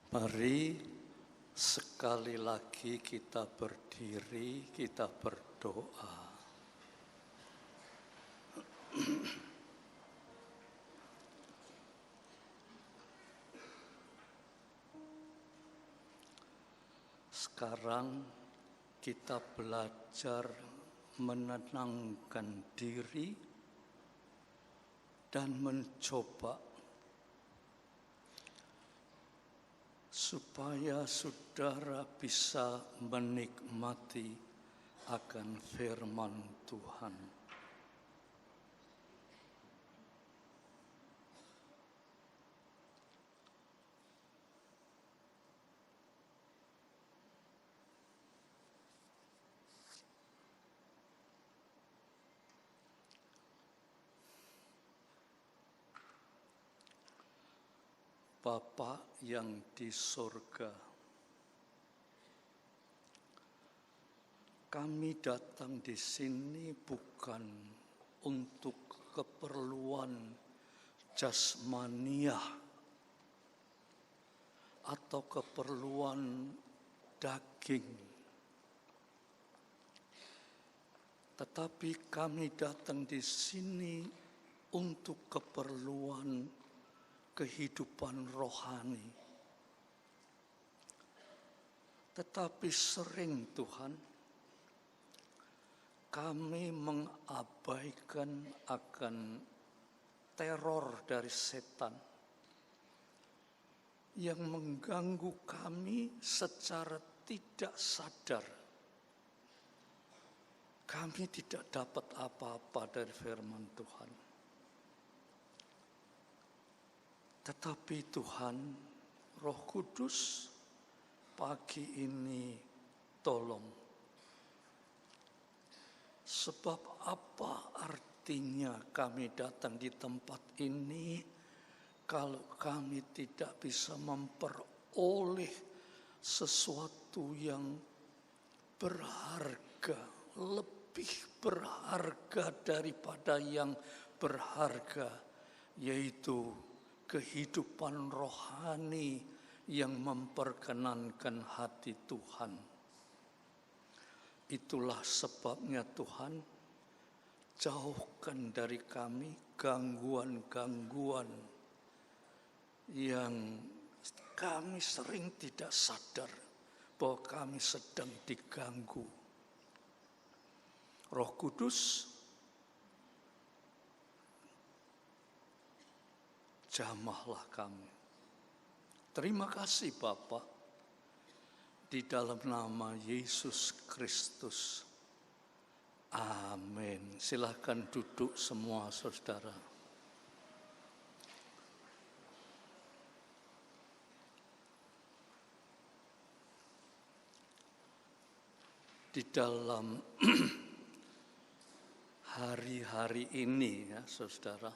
Mari sekali lagi kita berdiri, kita berdoa. Sekarang kita belajar menenangkan diri dan mencoba supaya saudara bisa menikmati akan firman Tuhan. Bapa yang di surga, kami datang di sini bukan untuk keperluan jasmaniah atau keperluan daging, tetapi kami datang di sini untuk keperluan kehidupan rohani. Tetapi sering Tuhan, kami mengabaikan akan teror dari setan yang mengganggu kami secara tidak sadar. Kami tidak dapat apa-apa dari firman Tuhan. Tetapi Tuhan, Roh Kudus, pagi ini tolong. Sebab apa artinya kami datang di tempat ini kalau kami tidak bisa memperoleh sesuatu yang berharga, lebih berharga daripada yang berharga, yaitu kehidupan rohani yang memperkenankan hati Tuhan. Itulah sebabnya Tuhan, jauhkan dari kami gangguan-gangguan yang kami sering tidak sadar bahwa kami sedang diganggu. Roh Kudus, jamahlah kami. Terima kasih Bapa, di dalam nama Yesus Kristus. Amin. Silakan duduk semua saudara. Di dalam hari-hari ini ya saudara,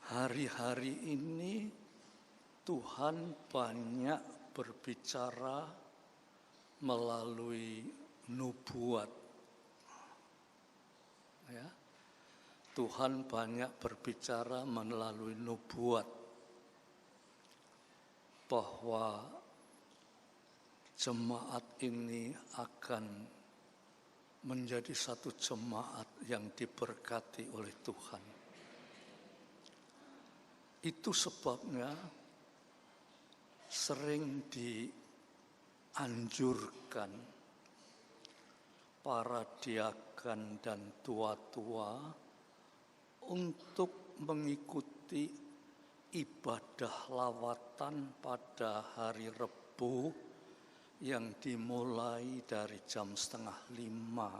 hari-hari ini Tuhan banyak berbicara melalui nubuat. Ya. Tuhan banyak berbicara melalui nubuat bahwa jemaat ini akan menjadi satu jemaat yang diberkati oleh Tuhan. Itu sebabnya sering dianjurkan para diaken dan tua-tua untuk mengikuti ibadah lawatan pada hari Rebu yang dimulai dari jam 4:30.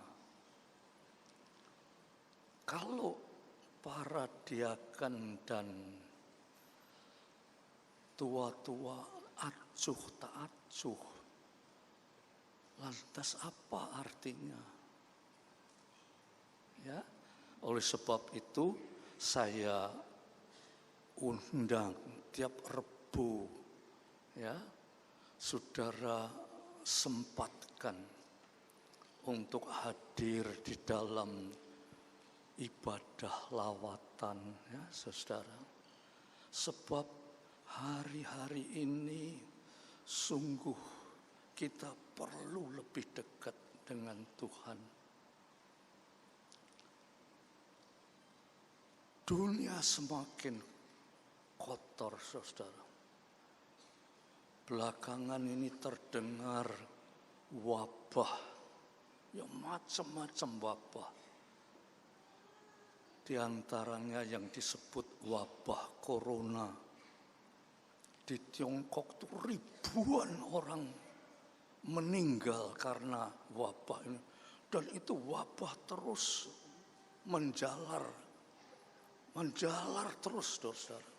Kalau para diaken dan tua-tua acuh tak acuh, lantas apa artinya? Ya, oleh sebab itu saya undang tiap Rebu, ya, saudara sempatkan untuk hadir di dalam ibadah lawatan, ya saudara. Sebab hari-hari ini sungguh kita perlu lebih dekat dengan Tuhan. Dunia semakin kotor, saudara. Belakangan ini terdengar wabah, ya macam-macam wabah. Di antaranya yang disebut wabah corona. Di Tiongkok itu ribuan orang meninggal karena wabah ini. Dan itu wabah terus menjalar terus, saudara.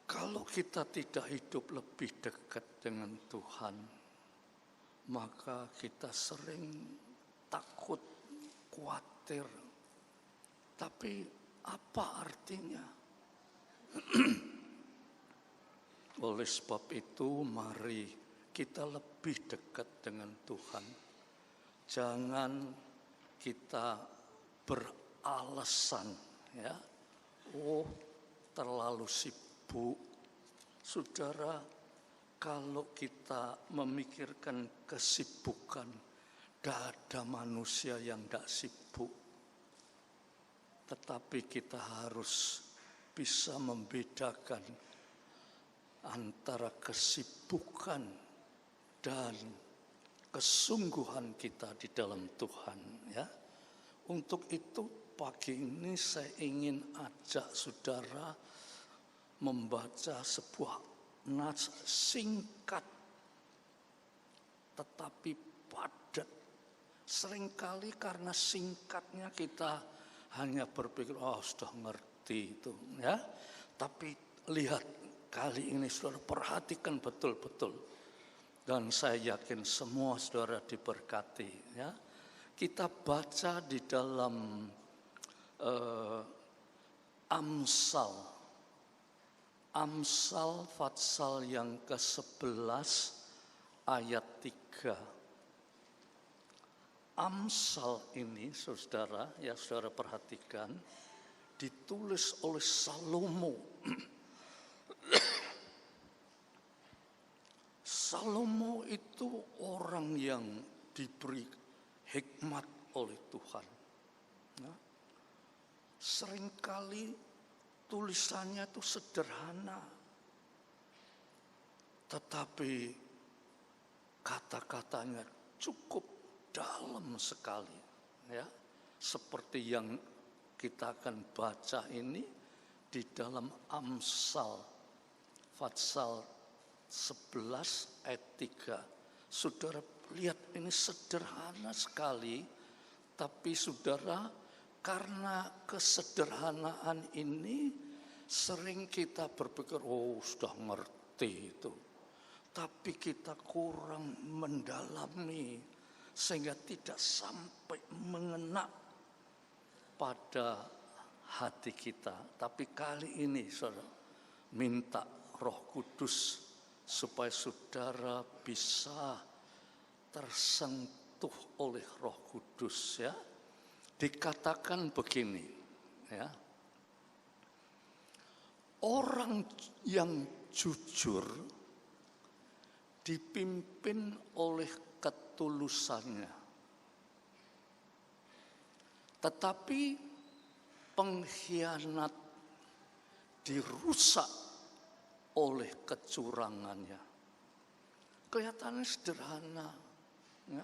Kalau kita tidak hidup lebih dekat dengan Tuhan, maka kita sering takut, khawatir. Tapi apa artinya? Oleh sebab itu, mari kita lebih dekat dengan Tuhan. Jangan kita beralasan, ya. Oh, terlalu sibuk. Saudara, kalau kita memikirkan kesibukan, tidak ada manusia yang tidak sibuk. Tetapi kita harus bisa membedakan antara kesibukan dan kesungguhan kita di dalam Tuhan, ya. Untuk itu pagi ini saya ingin ajak saudara membaca sebuah nas singkat tetapi padat. Seringkali karena singkatnya kita hanya berpikir, oh sudah ngerti itu, ya. Tapi lihat kali ini saudara, perhatikan betul-betul. Dan saya yakin semua saudara diberkati, ya. Kita baca di dalam Amsal Fatsal yang ke-11 ayat 3. Amsal ini saudara, ya saudara perhatikan, ditulis oleh Salomo. Salomo itu orang yang diberi hikmat oleh Tuhan. Nah, seringkali tulisannya itu sederhana, tetapi kata-katanya cukup dalam sekali, ya. Seperti yang kita akan baca ini di dalam Amsal Fatsal 11 ayat 3. Saudara lihat ini sederhana sekali, tapi saudara, karena kesederhanaan ini sering kita berpikir, oh sudah ngerti itu. Tapi kita kurang mendalami sehingga tidak sampai mengena pada hati kita. Tapi kali ini saudara minta Roh Kudus supaya saudara bisa tersentuh oleh Roh Kudus, ya. Dikatakan begini, ya. Orang yang jujur dipimpin oleh ketulusannya. Tetapi pengkhianat dirusak oleh kecurangannya. Kelihatannya sederhana, ya.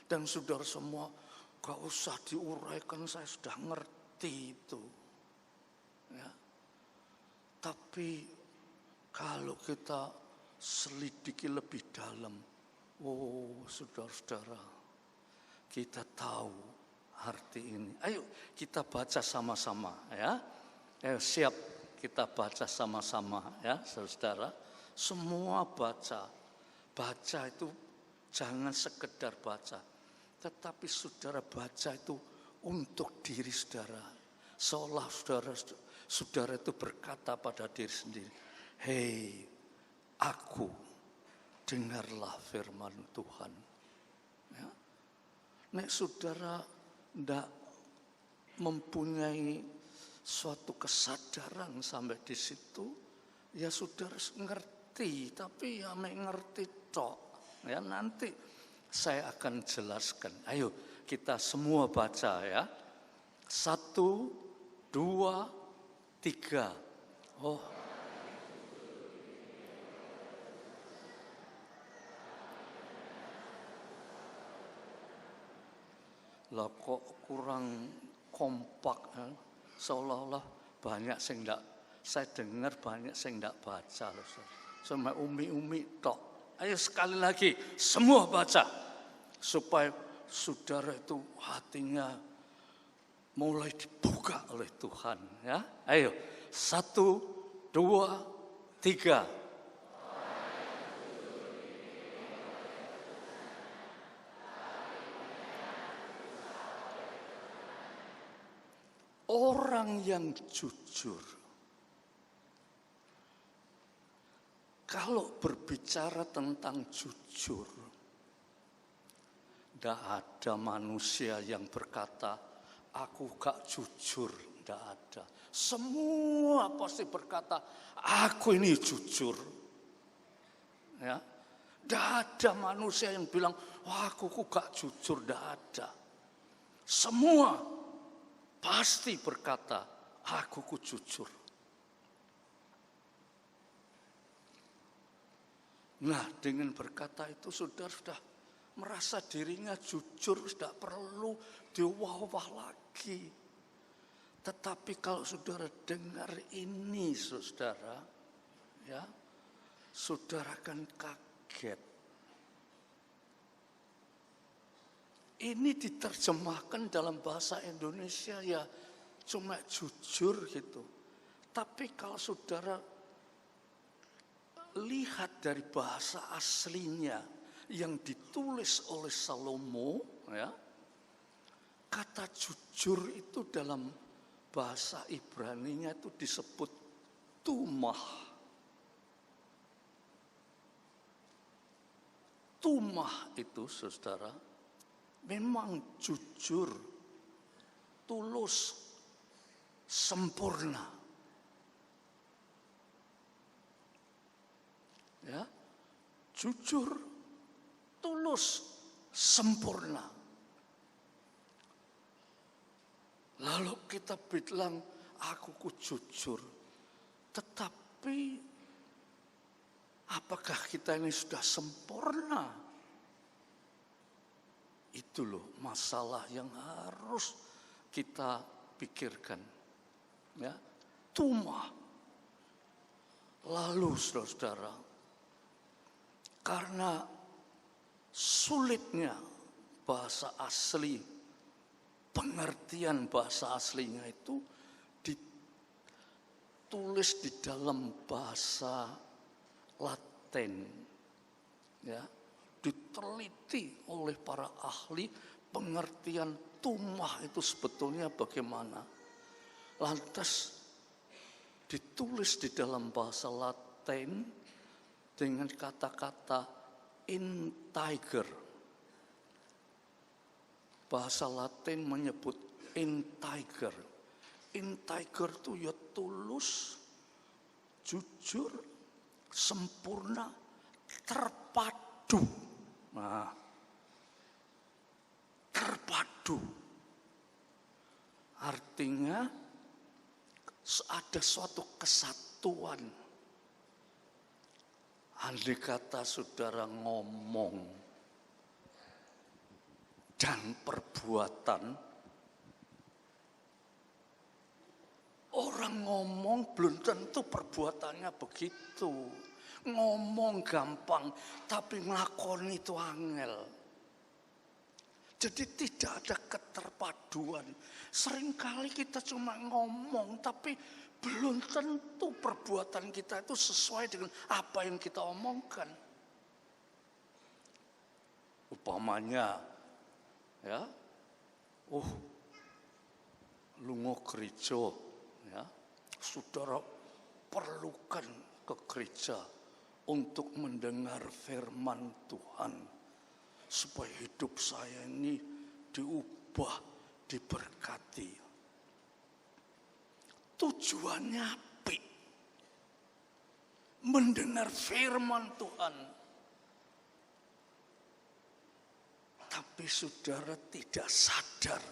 Dan saudara semua, gak usah diuraikan, saya sudah ngerti itu, ya. Tapi kalau kita selidiki lebih dalam, oh saudara-saudara, kita tahu arti ini. Ayo kita baca sama-sama, ya. Siap, kita baca sama-sama, ya saudara. Semua baca. Baca itu jangan sekedar baca, tetapi saudara baca itu untuk diri saudara. Seolah saudara itu berkata pada diri sendiri, hei aku, dengarlah firman Tuhan. Ya. Nek saudara tidak mempunyai suatu kesadaran sampai di situ, ya saudara ngerti, tapi ya ngerti tok. Ya nanti saya akan jelaskan. Ayo kita semua baca ya. 1, 2, 3. Oh. Lah kok kurang kompak ya? Seolah-olah banyak sing ndak, saya dengar banyak sing ndak baca loh. Cuma umi-umi tok. Ayo sekali lagi semua baca supaya saudara itu hatinya mulai dibuka oleh Tuhan ya. Ayo 1, 2, 3. Orang yang jujur, kalau berbicara tentang jujur, tidak ada manusia yang berkata, aku gak jujur, tidak ada. Semua pasti berkata, aku ini jujur. Ya, tidak ada manusia yang bilang, wah aku gak jujur, tidak ada. Semua pasti berkata, aku jujur. Nah, dengan berkata itu saudara sudah merasa dirinya jujur, tidak perlu diwah-wah lagi. Tetapi kalau saudara dengar ini saudara, ya, saudara akan kaget. Ini diterjemahkan dalam bahasa Indonesia ya cuma jujur gitu. Tapi kalau saudara lihat dari bahasa aslinya yang ditulis oleh Salomo, ya, kata jujur itu dalam bahasa Ibrani-nya itu disebut tumah. Tumah itu saudara memang jujur, tulus, sempurna. Ya, jujur, tulus, sempurna. Lalu kita bilang, aku jujur. Tetapi, apakah kita ini sudah sempurna? Itu loh masalah yang harus kita pikirkan. Ya, tumah. Lalu saudara, karena sulitnya bahasa asli, pengertian bahasa aslinya itu ditulis di dalam bahasa Latin, ya, diteliti oleh para ahli pengertian tumah itu sebetulnya bagaimana. Lantas ditulis di dalam bahasa Latin dengan kata-kata integer. Bahasa Latin menyebut integer. Integer itu ya tulus, jujur, sempurna, terpadu. Nah, terpadu. Artinya ada suatu kesatuan. Andai kata saudara ngomong dan perbuatan, orang ngomong belum tentu perbuatannya begitu. Ngomong gampang, tapi ngelakoni itu angel. Jadi tidak ada keterpaduan. Seringkali kita cuma ngomong, tapi belum tentu perbuatan kita itu sesuai dengan apa yang kita omongkan. Umpamanya, ya, lungo gereja, ya, saudara perlukan ke gereja untuk mendengar firman Tuhan, supaya hidup saya ini diubah, diberkati. tujuannya apik. Mendengar firman Tuhan. Tapi saudara tidak sadar.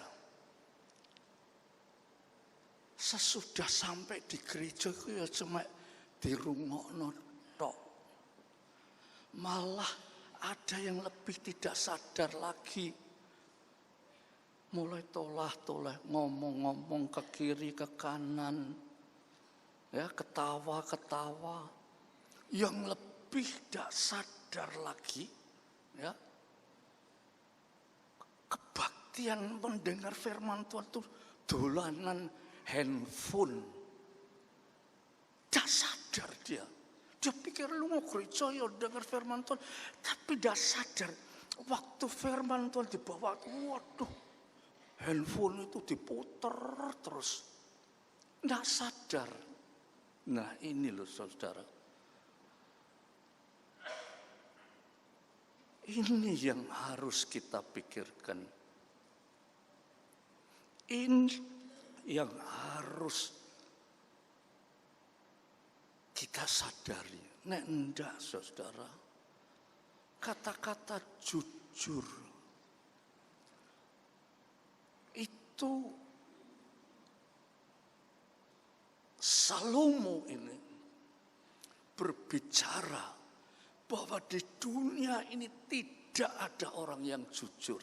Sesudah sampai di gereja itu ya cuma dirungokno tok. Malah ada yang lebih tidak sadar lagi. Mulai tolah-tolah, ngomong-ngomong ke kiri, ke kanan. Ya, ketawa-ketawa. Yang lebih tidak sadar lagi, ya. Kebaktian mendengar firman Tuhan itu dolanan handphone. Tidak sadar dia. Dia pikir lu mau gereja ya dengar firman Tuhan. Tapi tidak sadar. Waktu firman Tuhan dibawa, waduh. Handphone itu diputer terus. Tidak sadar. Nah ini loh saudara. Ini yang harus kita pikirkan. Ini yang harus kita sadari. Nek enggak saudara. Kata-kata jujur itu Salomo ini berbicara bahwa di dunia ini tidak ada orang yang jujur.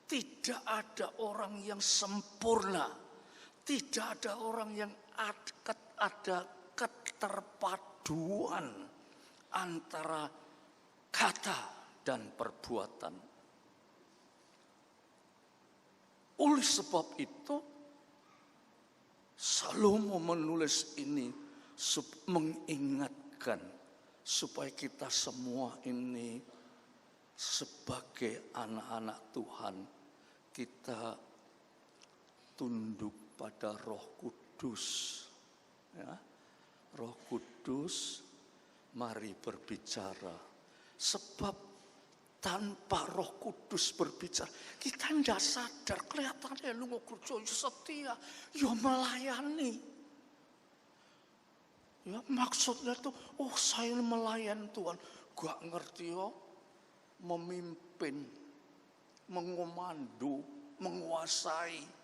Tidak ada orang yang sempurna. Tidak ada orang yang ada keterpaduan antara kata dan perbuatan. Oleh sebab itu, Salomo menulis ini mengingatkan supaya kita semua ini sebagai anak-anak Tuhan, kita tunduk pada Roh Kudus. Ya. Roh Kudus, mari berbicara. Sebab tanpa Roh Kudus berbicara, kita tidak sadar. Kelihatannya lu mau kerja setia, ya melayani. Ya, maksudnya tuh, oh saya melayan Tuhan. Gak ngerti ya, memimpin, mengomando, menguasai.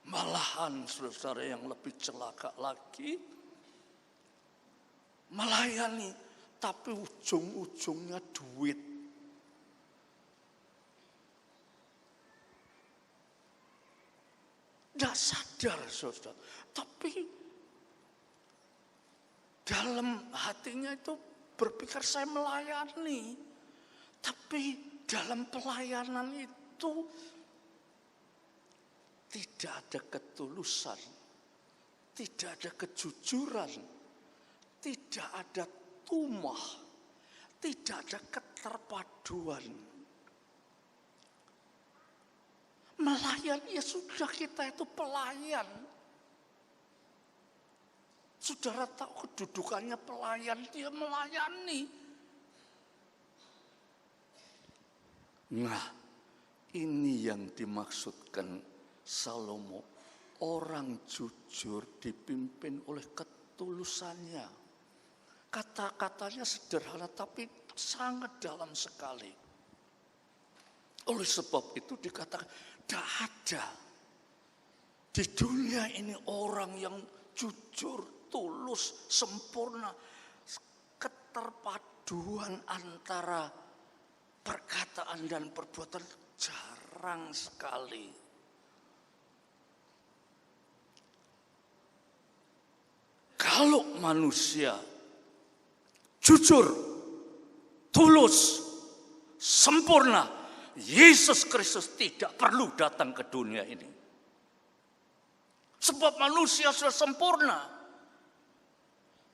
Malahan saudara yang lebih celaka lagi, melayani, tapi ujung-ujungnya duit. Tidak sadar saudara, tapi dalam hatinya itu berpikir saya melayani. Tapi dalam pelayanan itu tidak ada ketulusan. Tidak ada kejujuran. Tidak ada tumah. Tidak ada keterpaduan. Melayani ya sudah, kita itu pelayan. Saudara tahu kedudukannya pelayan, dia melayani. Nah, ini yang dimaksudkan Salomo. Orang jujur dipimpin oleh ketulusannya. Kata-katanya sederhana tapi sangat dalam sekali. Oleh sebab itu dikatakan, tidak ada di dunia ini orang yang jujur, tulus, sempurna. Keterpaduan antara perkataan dan perbuatan jarang sekali. Kalau manusia jujur, tulus, sempurna, Yesus Kristus tidak perlu datang ke dunia ini. Sebab manusia sudah sempurna.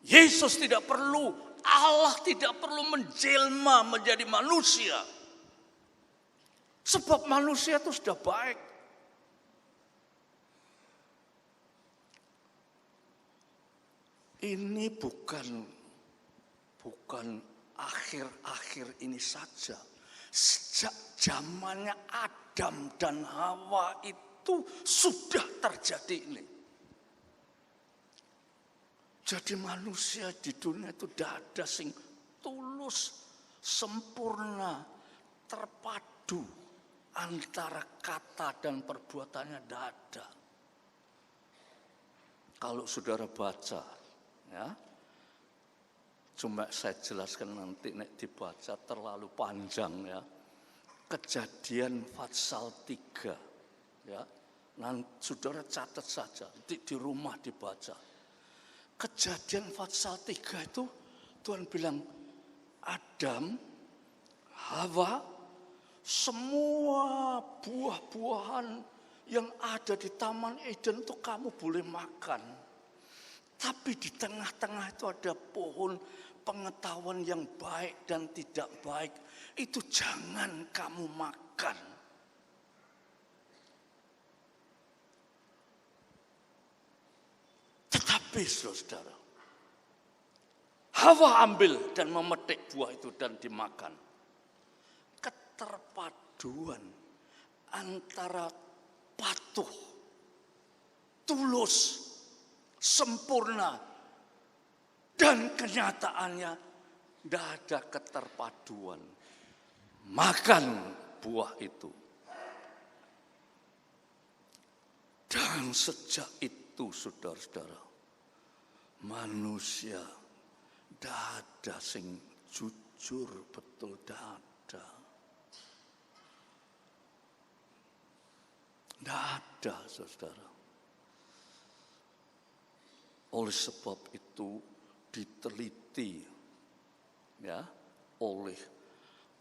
Yesus tidak perlu, Allah tidak perlu menjelma menjadi manusia. Sebab manusia itu sudah baik. Ini bukan akhir-akhir ini saja. Sejak zamannya Adam dan Hawa itu itu sudah terjadi ini. Jadi manusia di dunia itu tidak ada sing tulus, sempurna, terpadu antara kata dan perbuatannya, tidak ada. Kalau saudara baca, ya, cuma saya jelaskan nanti nek dibaca terlalu panjang ya. Kejadian pasal 3 ya. Nanti saudara catat saja, di rumah dibaca. Kejadian pasal 3 itu Tuhan bilang, Adam, Hawa, semua buah-buahan yang ada di Taman Eden itu kamu boleh makan. Tapi di tengah-tengah itu ada pohon pengetahuan yang baik dan tidak baik. Itu jangan kamu makan. Tetapi saudara, Hawa ambil dan memetik buah itu dan dimakan. Keterpaduan antara patuh, tulus, sempurna, dan kenyataannya tidak ada keterpaduan. Makan buah itu. Dan sejak itu saudara-saudara, manusia tidak ada sing jujur betul, tidak ada. Tidak ada saudara. Oleh sebab itu diteliti ya oleh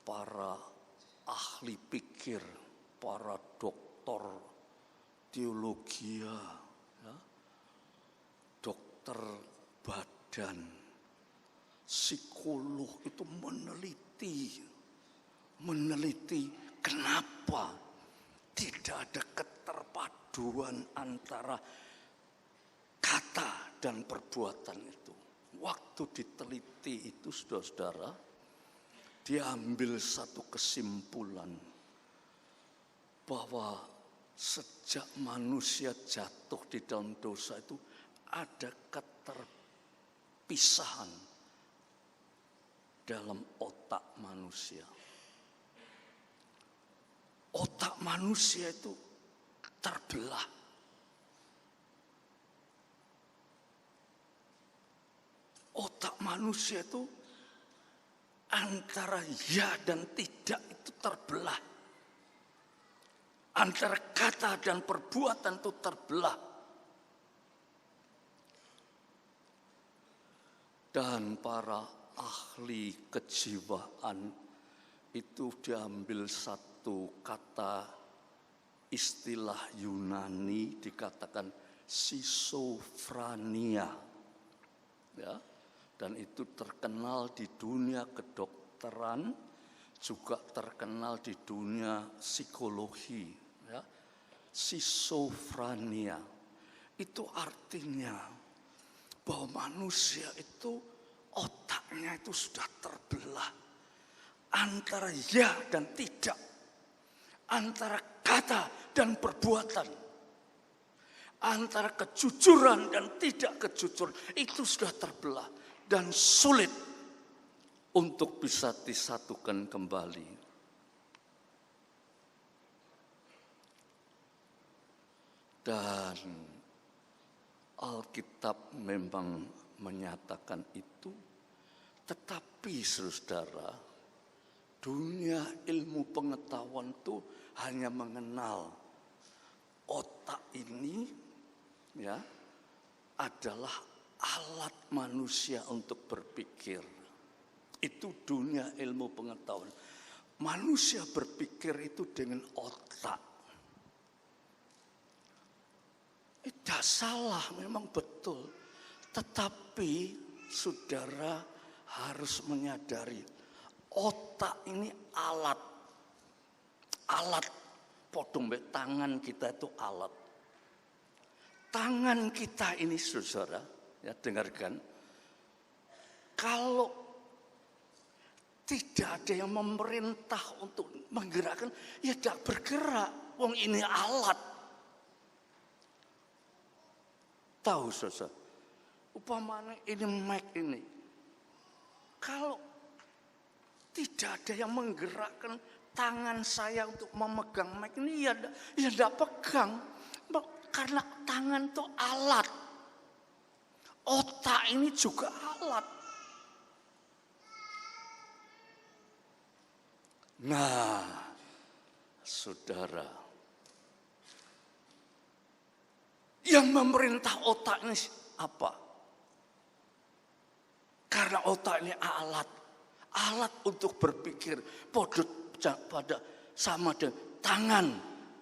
para ahli pikir, para doktor teologi, ya, dokter badan, psikolog itu meneliti kenapa tidak ada keterpaduan antara kata dan perbuatan itu. Waktu diteliti itu saudara-saudara, diambil satu kesimpulan bahwa sejak manusia jatuh di dalam dosa itu ada keterpisahan dalam otak manusia. Otak manusia itu terbelah. Otak manusia itu antara ya dan tidak itu terbelah. Antara kata dan perbuatan itu terbelah. Dan para ahli kejiwaan itu diambil satu kata istilah Yunani dikatakan schizophrenia. Ya. Dan itu terkenal di dunia kedokteran, juga terkenal di dunia psikologi. Ya. Schizophrenia itu artinya bahwa manusia itu otaknya itu sudah terbelah antara ya dan tidak, antara kata dan perbuatan, antara kejujuran dan tidak kejujuran. Itu sudah terbelah dan sulit untuk bisa disatukan kembali. Dan Alkitab memang menyatakan itu, tetapi saudara, dunia ilmu pengetahuan itu hanya mengenal otak ini ya adalah alat manusia untuk berpikir. Itu dunia ilmu pengetahuan. Manusia berpikir itu dengan otak. Tidak salah, memang betul. Tetapi saudara harus menyadari otak ini alat. Alat. Podong tangan kita itu alat. Tangan kita ini saudara, ya dengarkan. Kalau tidak ada yang memerintah untuk menggerakkan, ya tidak bergerak. Wong ini alat. tahu saudara, upamanya ini mic ini, kalau tidak ada yang menggerakkan tangan saya untuk memegang mic ini, ya tidak pegang. Karena tangan itu alat. Otak ini juga alat. Nah, saudara, yang memerintah otak ini apa? Karena otak ini alat untuk berpikir. Pada sama dengan tangan,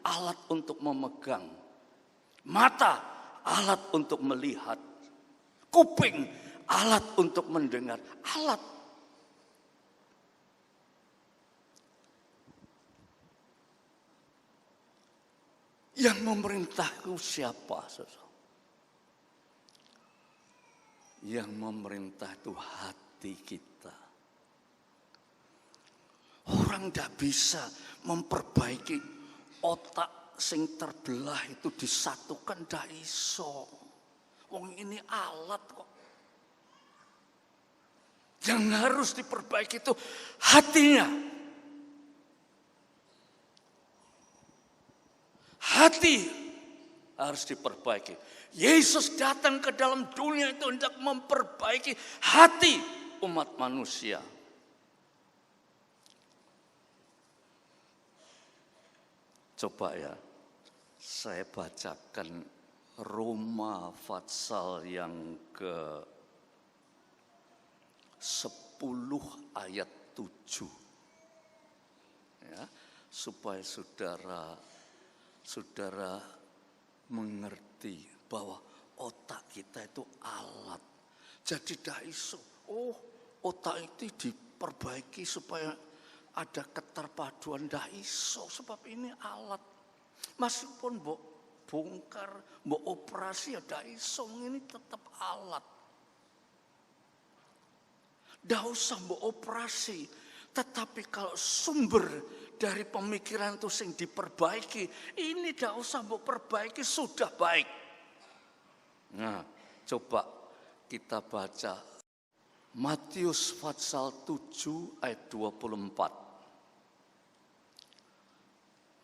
alat untuk memegang. Mata, alat untuk melihat. Kuping, alat untuk mendengar. Alat. Yang memerintah itu siapa? Yang memerintah itu hati kita. Orang tidak bisa memperbaiki otak sing terbelah itu disatukan, tidak iso. Wong ini alat kok. Yang harus diperbaiki itu hatinya. Hati harus diperbaiki. Yesus datang ke dalam dunia itu untuk memperbaiki hati umat manusia. Coba ya, saya bacakan Roma pasal yang ke-10 ayat 7. Ya, supaya saudara mengerti bahwa otak kita itu alat. Jadi tidak iso. Otak itu diperbaiki supaya ada keterpaduan, tidak iso. Sebab ini alat. Meskipun mbok bongkar, mbok operasi, ya tidak iso. Ini tetap alat. Tidak usah mbok operasi. Tetapi kalau sumber dari pemikiran itu sing diperbaiki, ini tidak usah mbok perbaiki, sudah baik. Nah, coba kita baca Matius pasal 7 ayat 24.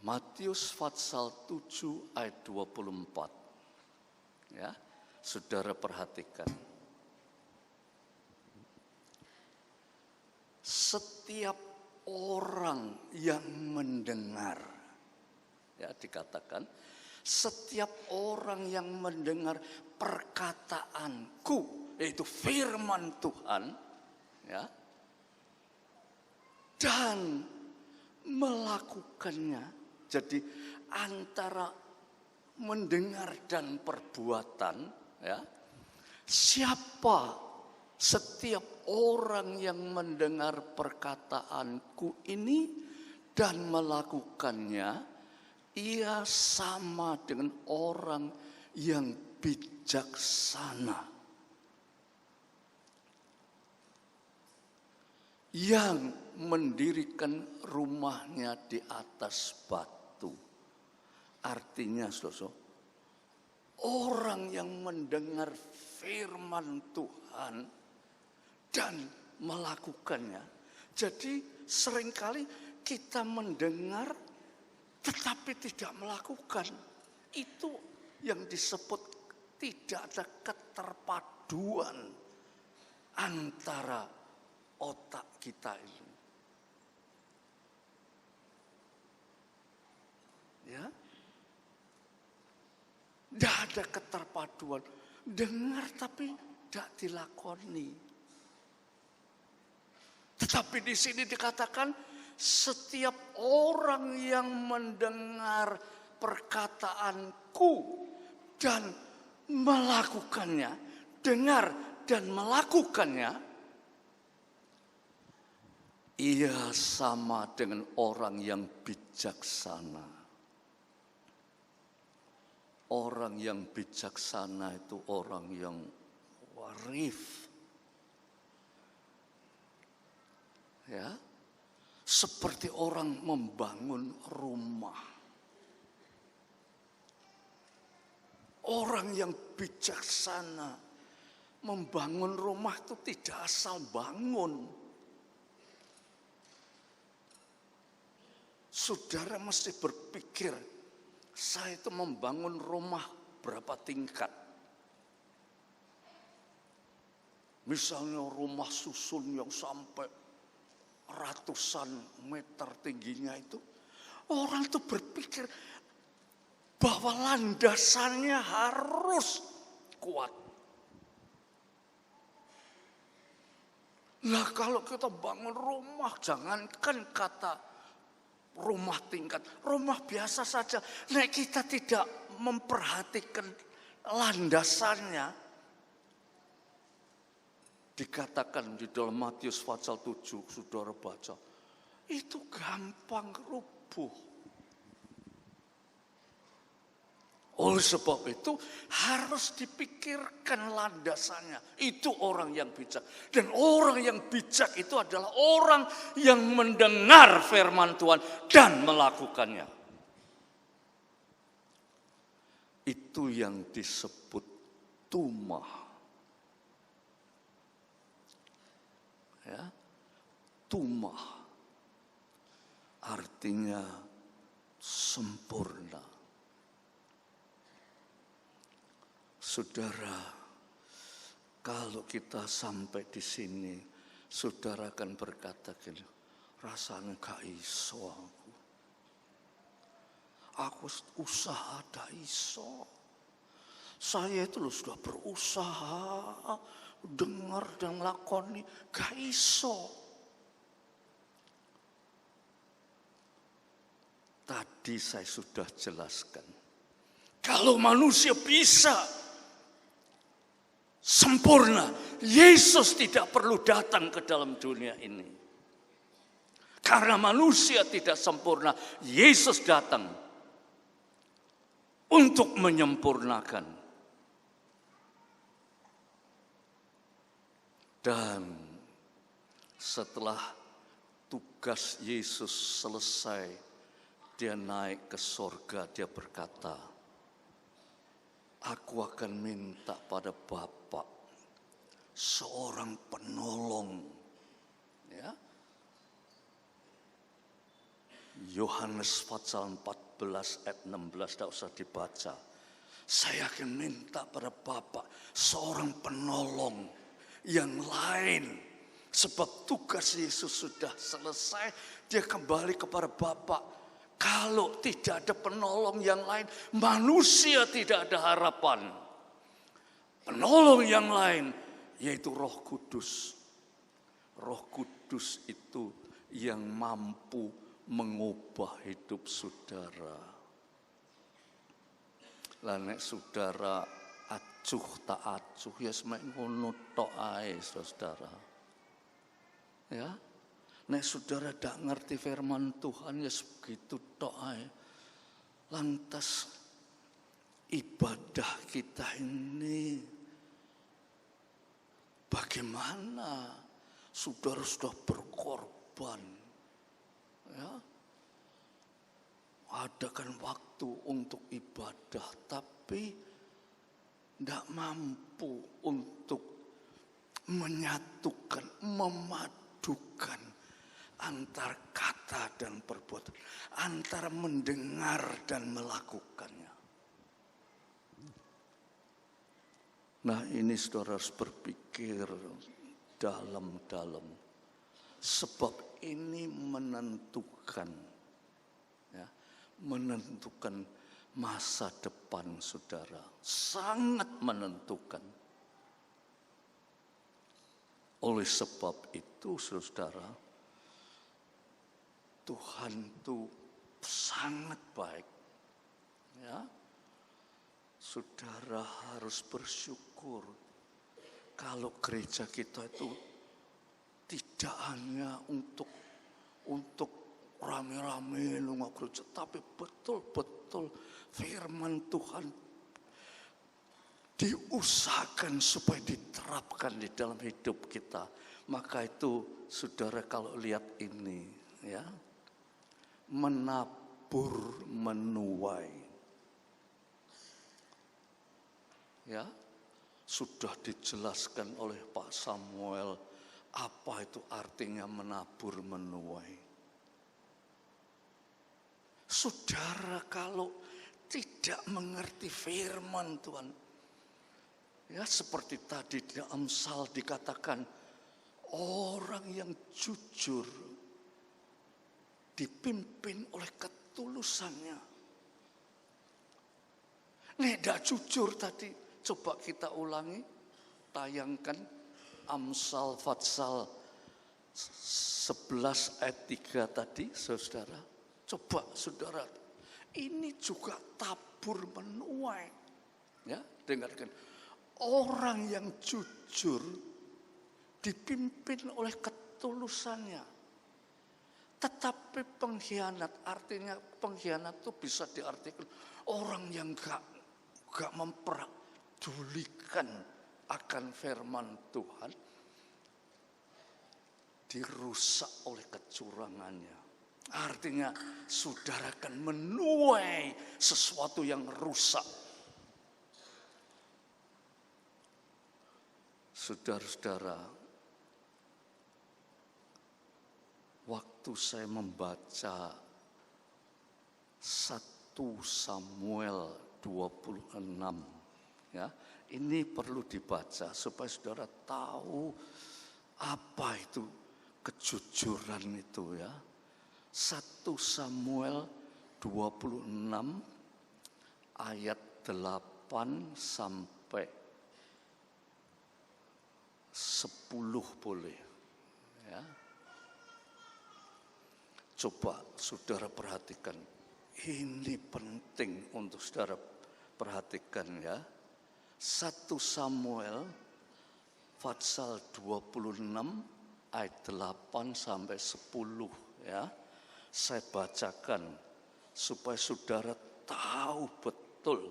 Matius pasal 7 ayat 24. Ya, saudara perhatikan. Setiap orang yang mendengar, ya dikatakan, setiap orang yang mendengar perkataanku, yaitu firman Tuhan, ya, dan melakukannya. Jadi antara mendengar dan perbuatan, ya, setiap orang yang mendengar perkataanku ini dan melakukannya, ia sama dengan orang yang bijaksana, yang mendirikan rumahnya di atas batu. Artinya, saudara, orang yang mendengar firman Tuhan dan melakukannya. Jadi seringkali kita mendengar tetapi tidak melakukan. Itu yang disebut tidak ada keterpaduan antara otak kita ini. Ya, tidak ada keterpaduan. Dengar tapi tidak dilakoni. Tetapi di sini dikatakan setiap orang yang mendengar perkataanku dan melakukannya, dengar dan melakukannya, ia sama dengan orang yang bijaksana. Orang yang bijaksana itu orang yang warif. Ya, seperti orang membangun rumah. Orang yang bijaksana membangun rumah itu tidak asal bangun. Saudara mesti berpikir, saya itu membangun rumah berapa tingkat. Misalnya rumah susun yang sampai ratusan meter tingginya itu, orang tuh berpikir bahwa landasannya harus kuat. Nah kalau kita bangun rumah, jangankan kata rumah tingkat, rumah biasa saja. Nah kita tidak memperhatikan landasannya. Dikatakan di dalam Matius pasal 7, saudara baca, itu gampang rubuh. Oleh sebab itu harus dipikirkan landasannya. Itu orang yang bijak. Dan orang yang bijak itu adalah orang yang mendengar firman Tuhan dan melakukannya. Itu yang disebut tumah. Ya, tumah artinya sempurna. Saudara, kalau kita sampai di sini, saudara akan berkata gini, rasanya gak iso aku. Aku usaha gak iso. Saya itu loh sudah berusaha, dengar dan lakoni, gak iso. Tadi saya sudah jelaskan. Kalau manusia bisa sempurna, Yesus tidak perlu datang ke dalam dunia ini. Karena manusia tidak sempurna, Yesus datang untuk menyempurnakan. Dan setelah tugas Yesus selesai, dia naik ke sorga, dia berkata, aku akan minta pada Bapa seorang penolong. Ya. Yohanes pasal 14 ayat 16, tidak usah dibaca. Saya akan minta pada Bapa seorang penolong yang lain. Sebab tugas Yesus sudah selesai, dia kembali kepada Bapa. Kalau tidak ada penolong yang lain, manusia tidak ada harapan. Penolong yang lain, yaitu Roh Kudus. Roh Kudus itu yang mampu mengubah hidup saudara. Lah nek saudara acuh tak acuh, ya semek ngono tok ae, saudara. Ya. Nek saudara tidak ngerti firman Tuhan, ya segitu tok ae. Lantas ibadah kita ini bagaimana? Saudara sudah berkorban. Ya. Adakan waktu untuk ibadah, tapi tidak mampu untuk menyatukan, memadukan antara kata dan perbuatan, antara mendengar dan melakukannya. Nah ini saudara harus berpikir dalam-dalam, sebab ini menentukan, ya, menentukan masa depan saudara, sangat menentukan. Oleh sebab itu saudara, Tuhan itu sangat baik. Ya. Saudara harus bersyukur kalau gereja kita itu tidak hanya untuk rame-rame lunga gereja, tapi betul-betul firman Tuhan diusahakan supaya diterapkan di dalam hidup kita. Maka itu saudara kalau lihat ini, ya, menabur menuai. ya, sudah dijelaskan oleh Pak Samuel apa itu artinya menabur menuai. Saudara kalau tidak mengerti firman Tuhan, ya seperti tadi di Amsal dikatakan, orang yang jujur dipimpin oleh ketulusannya. Tidak jujur tadi, coba kita ulangi, tayangkan Amsal Fatsal 11 ayat 3 tadi, saudara. Coba saudara, ini juga tabur menuai. Ya, dengarkan. Orang yang jujur dipimpin oleh ketulusannya. Tetapi pengkhianat, artinya pengkhianat itu bisa diartikan orang yang gak memperdulikan akan firman Tuhan, dirusak oleh kecurangannya. Artinya saudara akan menuai sesuatu yang rusak. Saudara-saudara, waktu saya membaca 1 Samuel 26, ya, ini perlu dibaca supaya saudara tahu apa itu kejujuran itu, ya. 1 Samuel 26 ayat 8 sampai 10 boleh, ya. Coba saudara perhatikan, ini penting untuk saudara perhatikan, ya. 1 Samuel Fatsal 26 ayat 8 sampai 10, ya. Saya bacakan supaya saudara tahu betul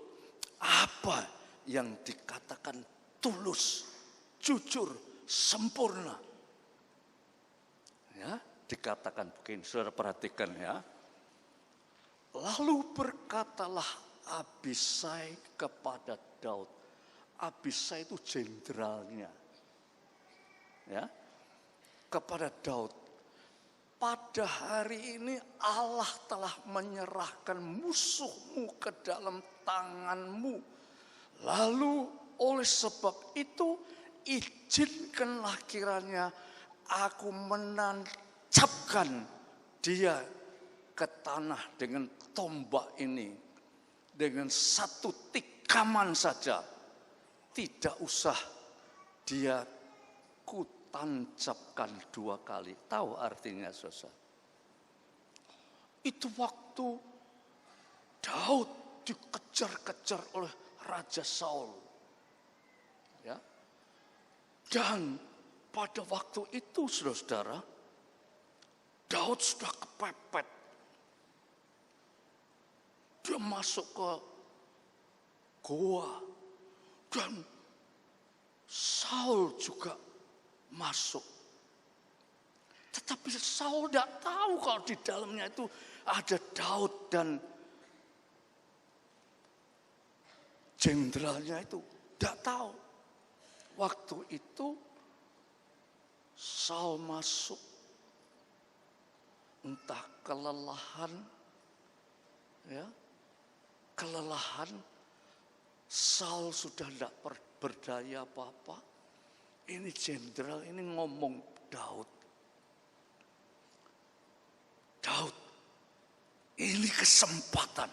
apa yang dikatakan tulus, jujur, sempurna. Ya, dikatakan begini, saudara perhatikan, ya. Lalu berkatalah Abisai kepada Daud. Abisai itu jenderalnya, ya, kepada Daud. Pada hari ini Allah telah menyerahkan musuhmu ke dalam tanganmu. Lalu oleh sebab itu izinkanlah kiranya aku menancapkan dia ke tanah dengan tombak ini. Dengan satu tikaman saja. Tidak usah dia tancapkan 2 kali. Tahu artinya, saudara? Itu waktu Daud dikejar-kejar oleh Raja Saul. Ya. Dan pada waktu itu, saudara, Daud sudah kepepet. Dia masuk ke goa. Dan Saul juga masuk. Tetapi Saul tidak tahu kalau di dalamnya itu ada Daud dan jenderalnya itu. Tidak tahu. Waktu itu Saul masuk. Entah kelelahan, ya, kelelahan. Saul sudah tidak berdaya apa-apa. Ini jenderal ini ngomong Daud. Daud, ini kesempatan.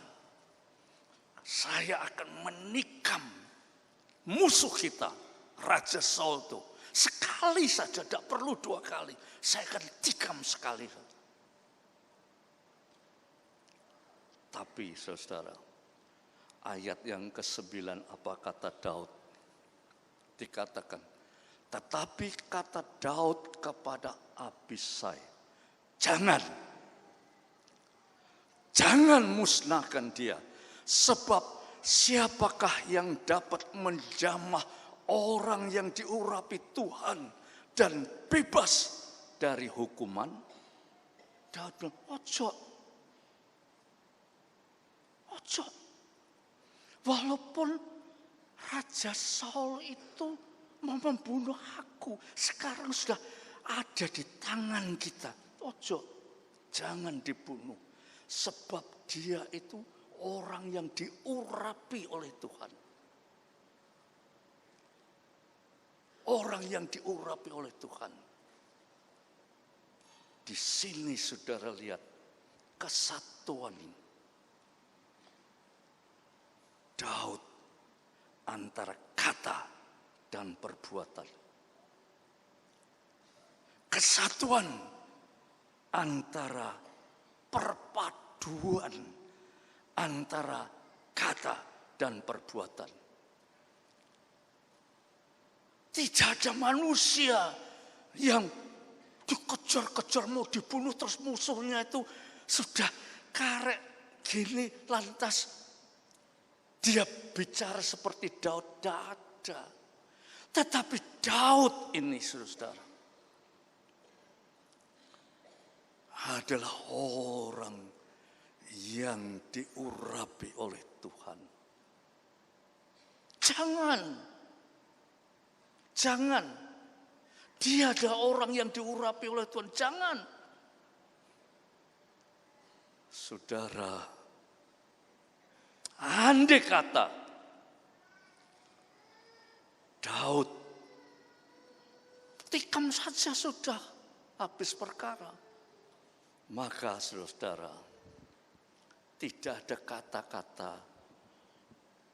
Saya akan menikam musuh kita, Raja Saul itu. Sekali saja, tidak perlu 2 kali. Saya akan tikam sekali saja. Tapi saudara, ayat yang ke-9 apa kata Daud? Dikatakan, tetapi kata Daud kepada Abisai, jangan musnahkan dia, sebab siapakah yang dapat menjamah orang yang diurapi Tuhan dan bebas dari hukuman? Daud bilang, ojo. Walaupun Raja Saul itu mau membunuh aku. Sekarang sudah ada di tangan kita. Ojo, jangan dibunuh. Sebab dia itu orang yang diurapi oleh Tuhan. Orang yang diurapi oleh Tuhan. Di sini saudara lihat kesatuan Daud antara kata dan perbuatan. Kesatuan antara perpaduan antara kata dan perbuatan. Tidak ada manusia yang dikejar-kejar mau dibunuh terus musuhnya itu sudah karek gini lantas dia bicara seperti Daud. Tidak ada. Tetapi Daud ini saudara adalah orang yang diurapi oleh Tuhan. Jangan. Dia adalah orang yang diurapi oleh Tuhan. Jangan. Saudara, andai kata Daud tikam saja sudah habis perkara, maka saudara, tidak ada kata-kata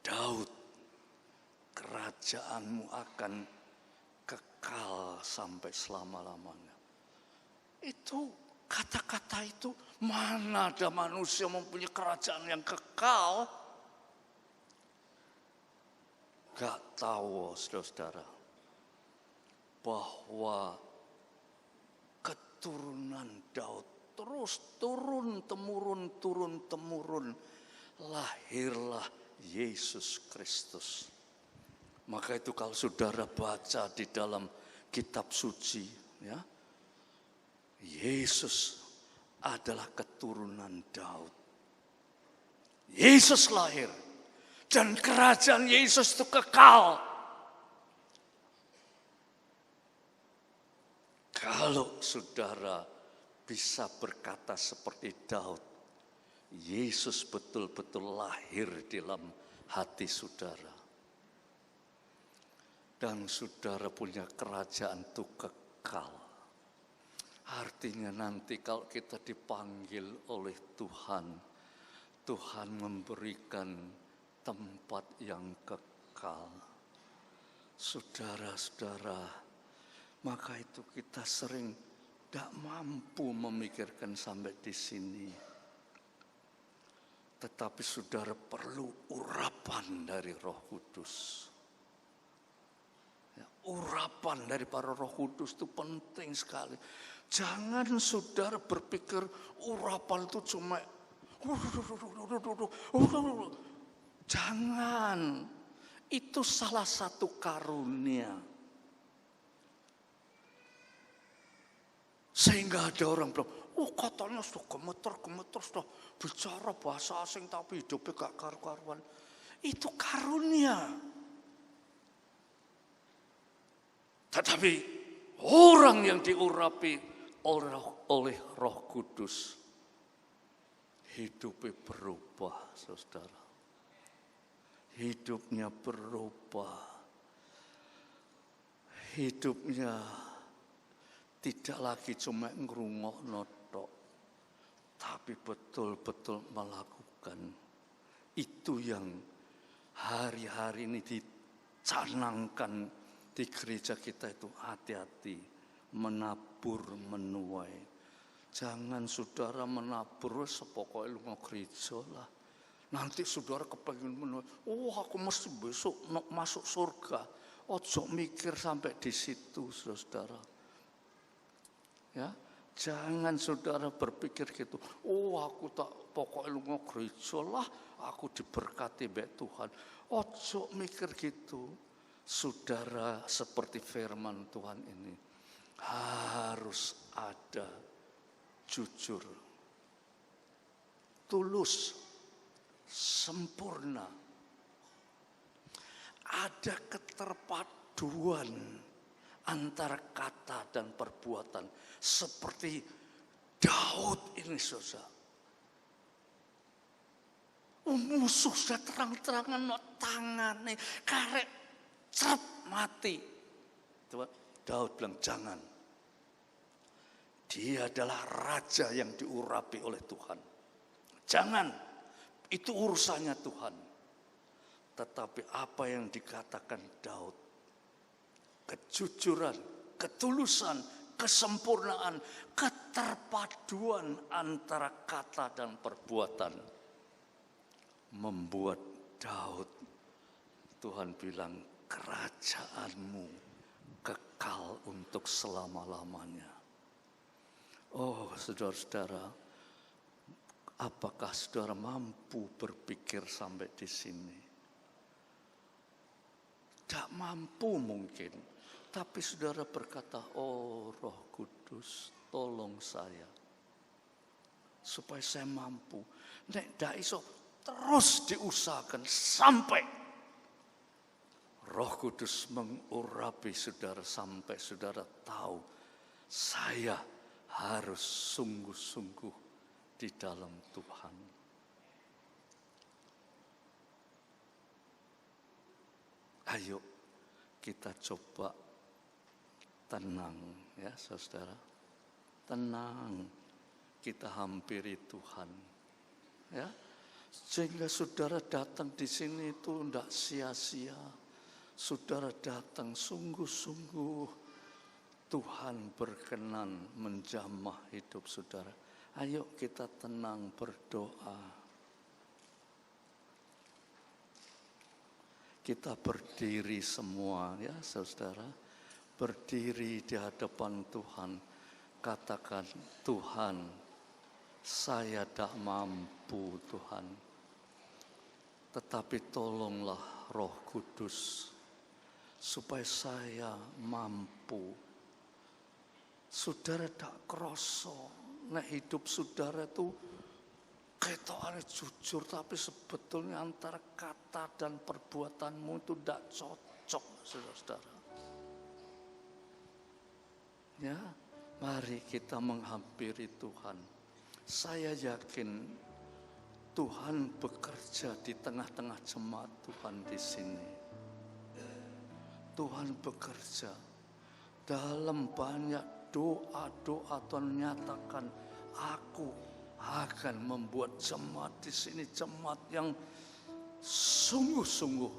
Daud, kerajaanmu akan kekal sampai selama-lamanya. Itu kata-kata itu, mana ada manusia mempunyai kerajaan yang kekal? Gak tahu saudara, bahwa keturunan Daud terus turun-temurun lahirlah Yesus Kristus. Maka itu kalau saudara baca di dalam kitab suci, ya, Yesus adalah keturunan Daud. Yesus lahir dan kerajaan Yesus itu kekal. Kalau saudara bisa berkata seperti Daud, Yesus betul-betul lahir di dalam hati saudara. Dan saudara punya kerajaan itu kekal. Artinya nanti kalau kita dipanggil oleh Tuhan, Tuhan memberikan tempat yang kekal. Saudara-saudara, maka itu kita sering tidak mampu memikirkan sampai di sini. Tetapi saudara perlu urapan dari Roh Kudus. Ya, urapan dari para Roh Kudus itu penting sekali. Jangan saudara berpikir urapan itu cuma jangan. Itu salah satu karunia. Sehingga ada orang bilang, katanya sudah gemeter, sudah bicara bahasa asing tapi hidupnya gak karu-karuan. Itu karunia. Tetapi orang yang diurapi oleh Roh Kudus, hidupnya berubah, saudara. Hidupnya berubah. Hidupnya tidak lagi cuma ngrungokno tok, tapi betul-betul melakukan. Itu yang hari-hari ini dicanangkan di gereja kita itu, hati-hati menabur menuai. Jangan saudara menabur sepokoknya lu mau gereja lah. Nanti saudara kepengen menuai, aku mesti besok masuk surga. Ojo mikir sampai di situ, saudara. Ya, jangan saudara berpikir gitu. Aku tak pokoknya lu mau gereja lah, aku diberkati baik Tuhan. Ojo mikir gitu. Saudara, seperti firman Tuhan ini harus ada jujur, tulus, sempurna. ada keterpaduan antara kata dan perbuatan. Seperti Daud ini, saudara. Musuh sudah terang-terangan no tangane, karek cerep mati. Daud bilang jangan. Dia adalah raja yang diurapi oleh Tuhan. Jangan, itu urusannya Tuhan. Tetapi apa yang dikatakan Daud, kejujuran, ketulusan, kesempurnaan, keterpaduan antara kata dan perbuatan, membuat Daud, Tuhan bilang, kerajaanmu kekal untuk selama-lamanya. Oh, saudara-saudara, apakah saudara mampu berpikir sampai di sini? Tidak mampu mungkin, tapi saudara berkata, oh Roh Kudus, tolong saya, supaya saya mampu. Nek ndak iso, terus diusahakan sampai Roh Kudus mengurapi saudara sampai saudara tahu saya harus sungguh-sungguh di dalam Tuhan. Ayo kita coba tenang ya saudara. Tenang, kita hampiri Tuhan. Ya. Sehingga saudara datang di sini itu tidak sia-sia. Saudara datang sungguh-sungguh. Tuhan berkenan menjamah hidup saudara. Ayo kita tenang berdoa. Kita berdiri semua ya saudara. Berdiri di hadapan Tuhan. Katakan, Tuhan, saya tak mampu Tuhan. Tetapi tolonglah Roh Kudus. Supaya saya mampu. Saudara tak kroso, nah hidup saudara itu ketokane jujur, tapi sebetulnya antara kata dan perbuatanmu itu tidak cocok, saudara-saudara. Ya, mari kita menghampiri Tuhan. Saya yakin Tuhan bekerja di tengah-tengah jemaat Tuhan di sini. Tuhan bekerja dalam banyak doa-doa. Tuhan nyatakan, aku akan membuat jemaat di sini jemaat yang sungguh-sungguh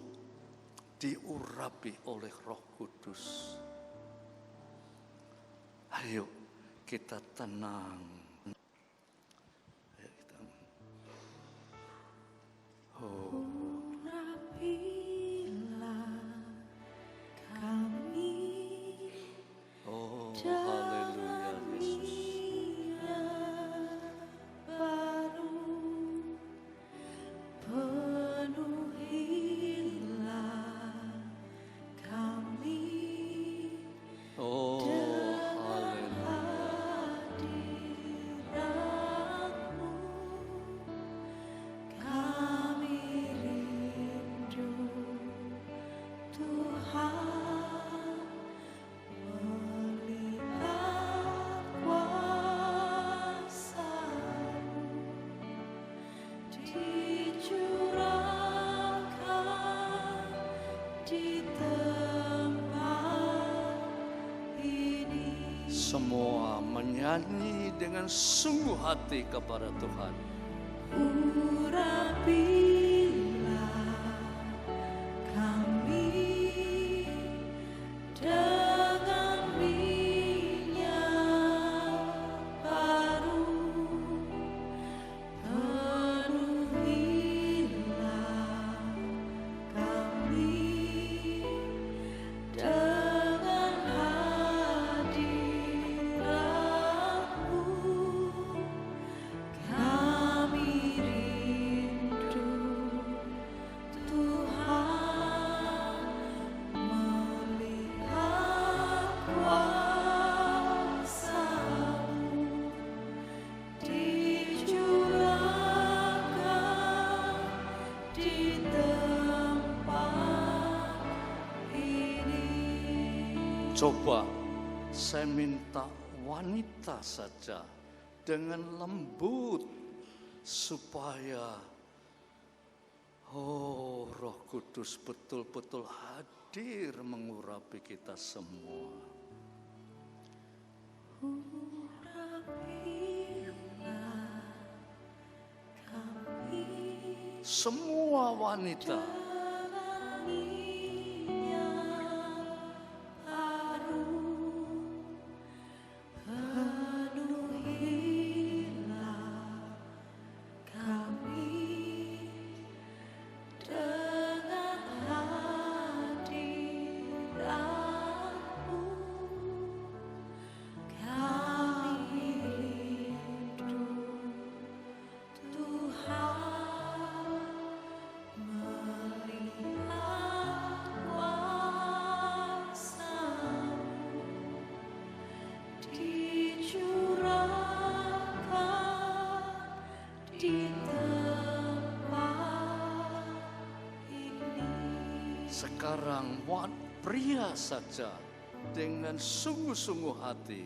diurapi oleh Roh Kudus. Ayo kita tenang. Oh. Semua menyanyi dengan sungguh hati kepada Tuhan. Urapilah kami dengan minyak baru, penuhilah kami dengan hadirat-Mu, kami rindu Coba saya minta wanita saja dengan lembut supaya Roh Kudus betul-betul hadir mengurapi kita semua. Semua wanita sekarang pria saja dengan sungguh-sungguh hati.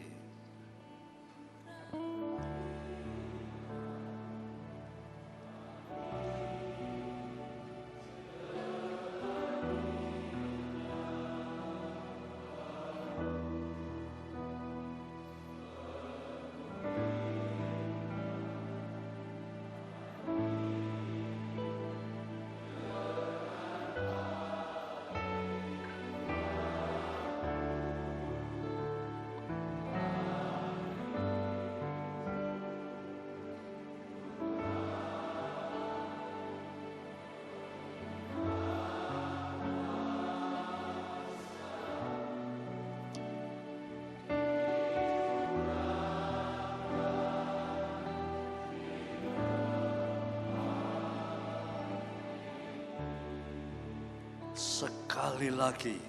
Sekali lagi,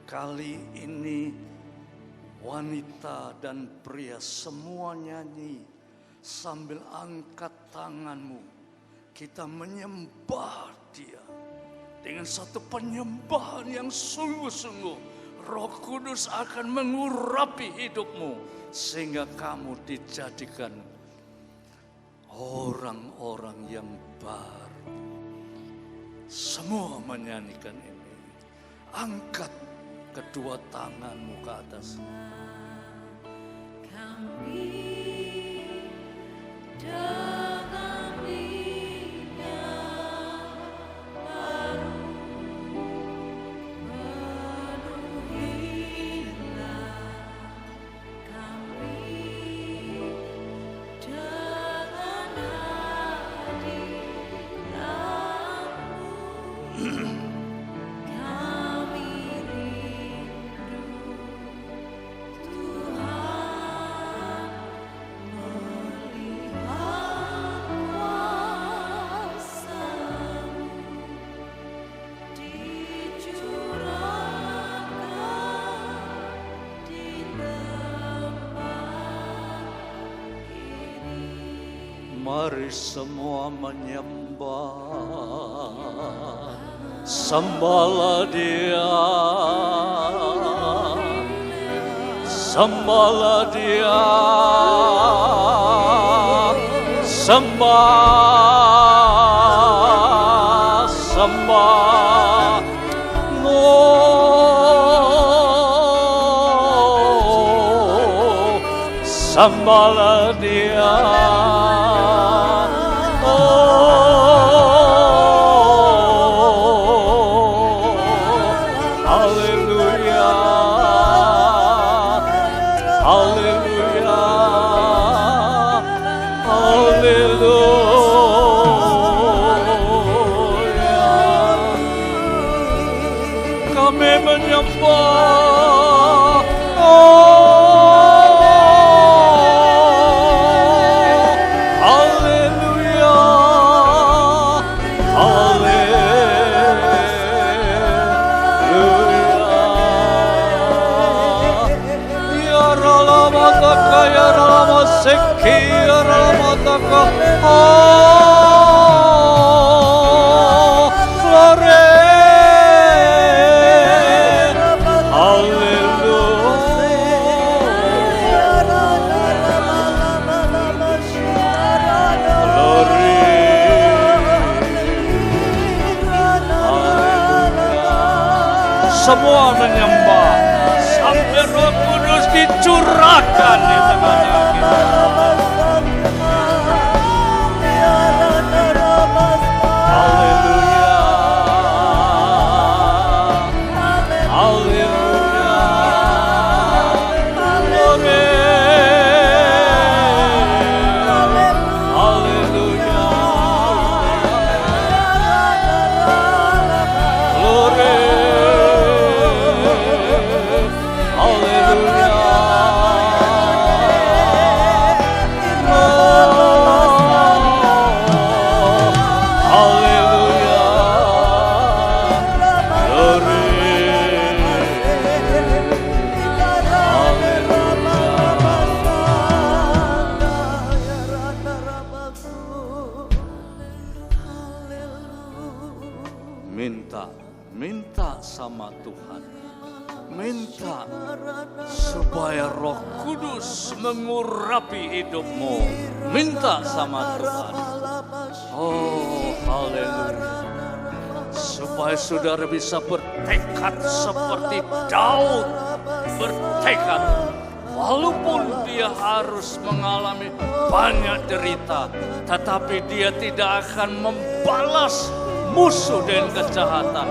kali ini wanita dan pria semua nyanyi sambil angkat tanganmu. Kita menyembah Dia dengan satu penyembahan yang sungguh-sungguh. Roh Kudus akan mengurapi hidupmu sehingga kamu dijadikan orang-orang yang baru. Semua menyanyikan ini. Angkat kedua tanganmu ke atas. Kami dengan minyak baru penuhilah kami dengan hadirat-Mu. Mari semua menyembah, sembahlah Dia, sembahlah Dia, sembah, sembah, sembahlah Dia. Kami menyembah, haleluya, haleluya. Ya Rabbaka, ya Rabbaseki, ya Rabbaka, glory. Hallelujah. semua menyembah sampai Roh Kudus dicurahkan di tengah-tengah kita. Haleluya. Haleluya. Glory. Haleluya. Glory. Haleluya. Minta sama Tuhan. Minta supaya Roh Kudus mengurapi hidupmu. Minta sama Tuhan. Oh, haleluya. Supaya saudara bisa bertekad seperti Daud bertekad. Walaupun dia harus mengalami banyak derita, tetapi dia tidak akan membalas musuh dengan kejahatan,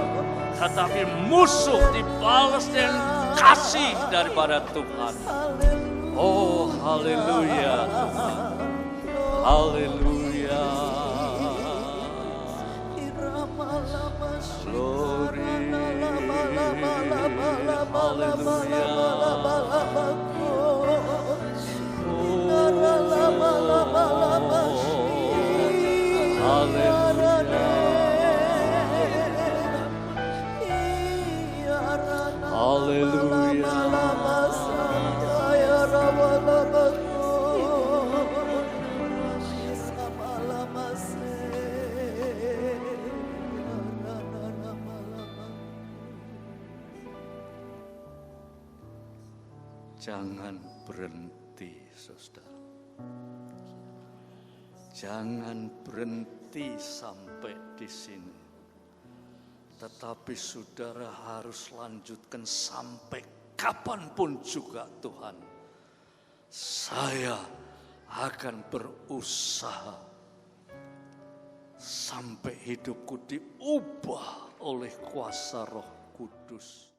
tetapi musuh dibalas dengan kasih daripada Tuhan. Oh, haleluya Tuhan. Haleluya. Glory. Haleluya. Haleluya. Jangan berhenti, saudara. Jangan berhenti sampai di sini. Tetapi saudara harus lanjutkan sampai kapanpun juga Tuhan. Saya akan berusaha sampai hidupku diubah oleh kuasa Roh Kudus.